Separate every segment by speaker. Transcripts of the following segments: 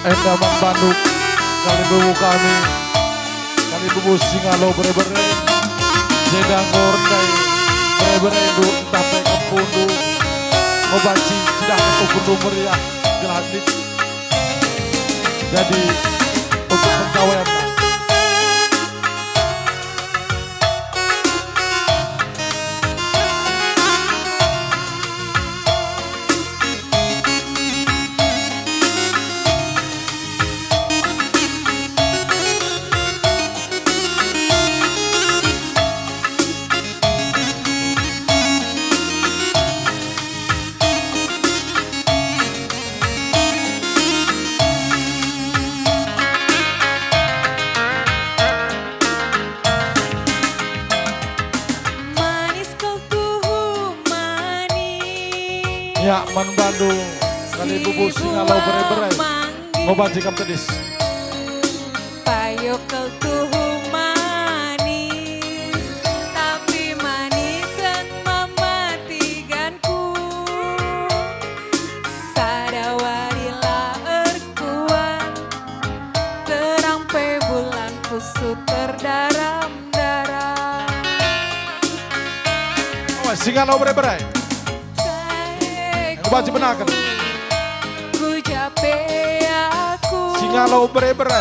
Speaker 1: Endaman Bandung, kali bubu kami, kali bubu Singalo bere-bere, Jedang Gordai, bere-bere du sampai ke pundu, ngobaci sudah ke meriah, gelahit. Jadi untuk pengkawean. Ya, Man Bandung, kali bubu Singalo bere-bere, ngobaci kam tedis.
Speaker 2: Payo tuhu manis, tapi manisan mematikanku. Sadawarila erkuan, terang pe bulan kusut terdaram-daram.
Speaker 1: Oh, Singalo bere-bere. Baca benakan.
Speaker 2: Ku capek aku.
Speaker 1: Singalo bere-bere.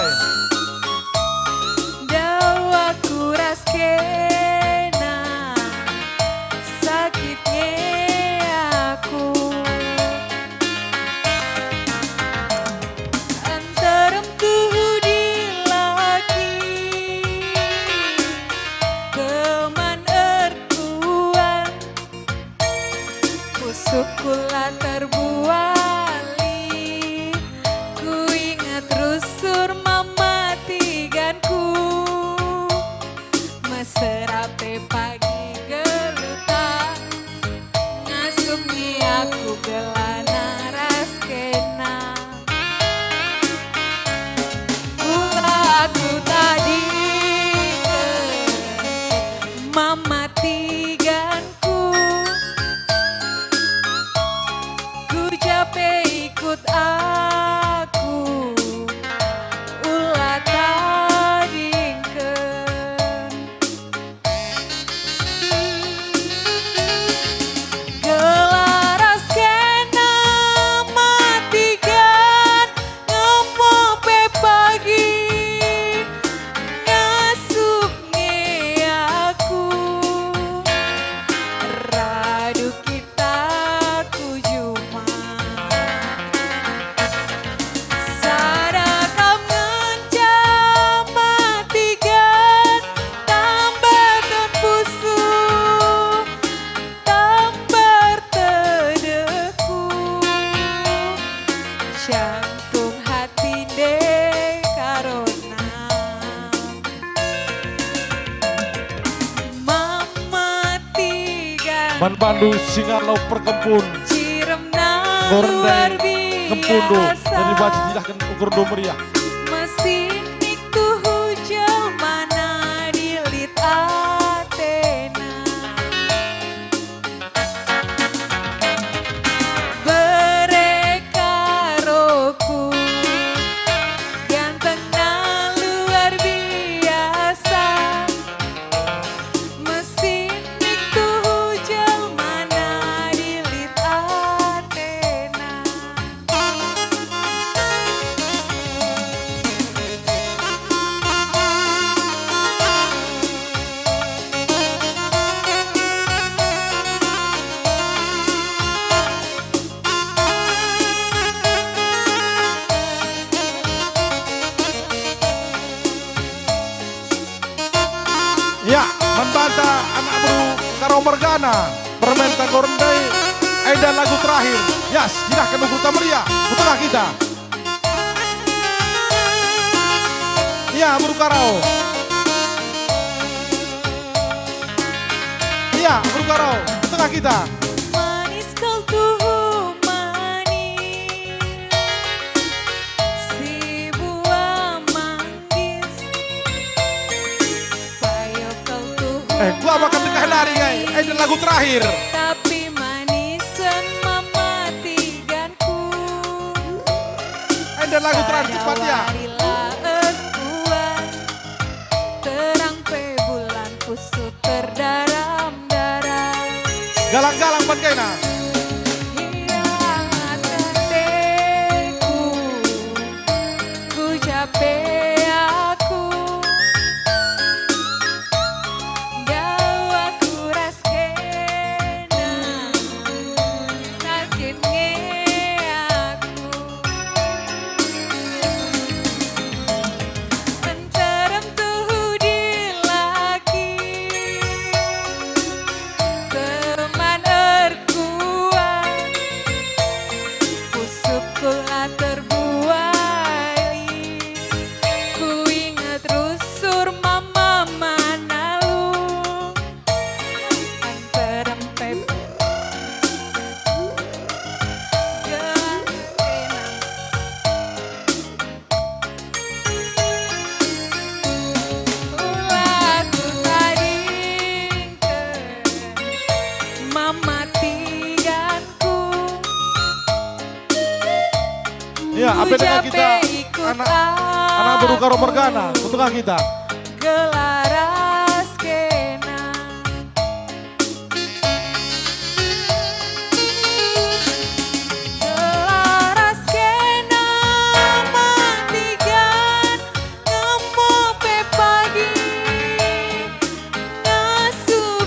Speaker 2: Dawa ku raskena. Sakitnya aku. Antarem tuh di laki. Teman ertuan. Kusukula terbuali, ku ingat rusur mematikanku. Meserape pagi geluta, ngasupni aku gelana raskena. Kula aku tadi mematikanku. Ikut aku ulah tadingkeun gelaras kena matikan ngemope pagi ngasupnya aku radu kita kujuma. Jantung hati deh karona mematikan.
Speaker 1: Man Bandung Singalo perkempun.
Speaker 2: Ciremna
Speaker 1: Gordai
Speaker 2: luar
Speaker 1: kempundu.
Speaker 2: biasa.
Speaker 1: Dari baca tidak kan ukur do meriah.
Speaker 2: Mesin itu hujau mana dilit Athena. Berekaroku gantengna luar biasa. Mesin itu hujau mana dilit Athena.
Speaker 1: Ya, membantah anak bro karo Morgana, permenta Gordai, dan lagu terakhir. Yas, silahkan ukur meriah, putar kita. Ya, bro karao. Ya, bro karao, tengah kita.
Speaker 2: Manis kau tuh manis, si buah manggis. Payo kau tuh
Speaker 1: Gua bakal tengah nari guys, dan lagu terakhir.
Speaker 2: tapi manisan mematikanku.
Speaker 1: dan lagu terakhir cepat ya.
Speaker 2: Terang pe bulan pusut terdaram-daram.
Speaker 1: Galang-galang pan kaina.
Speaker 2: Hilang hatiku, ku capek aku. Jauh aku raskena, sakit aku. Enterem tuh di laki, teman erkuat, pusukkulah terbuai. Ku ingat rusur mama manalu, enterem pepe ulah ku taringkeun mama tiganku.
Speaker 1: Iya, apa dengan kita anak beruka romergana, betulkah kita?
Speaker 2: Gelaras kena gelaras kena mandigan ngemo pe pagi ngasup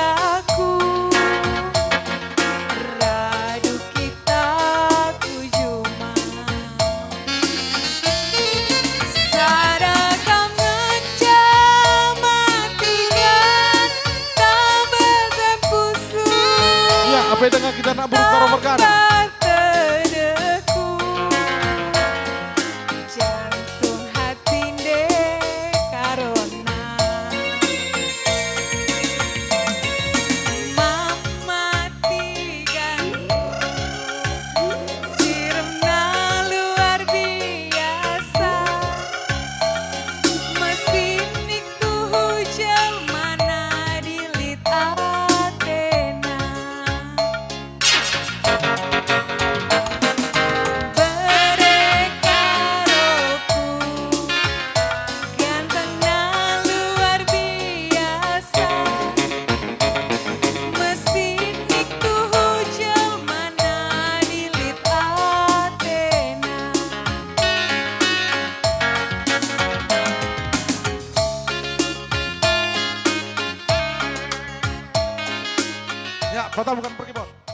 Speaker 2: aku radu kita kujuma sadakah ngejamatikan tambah tempusu.
Speaker 1: Iya, apa dengan kita anak beruka romergana?
Speaker 2: Terdeku jantung hati dek karona mama tigan sirna luar biasa mesin itu hujan mana dilit atena. Berekaroku gantengna luar biasa mesin itu hujan mana dilit atena.
Speaker 1: Ya, Batam bukan pergi, Bon.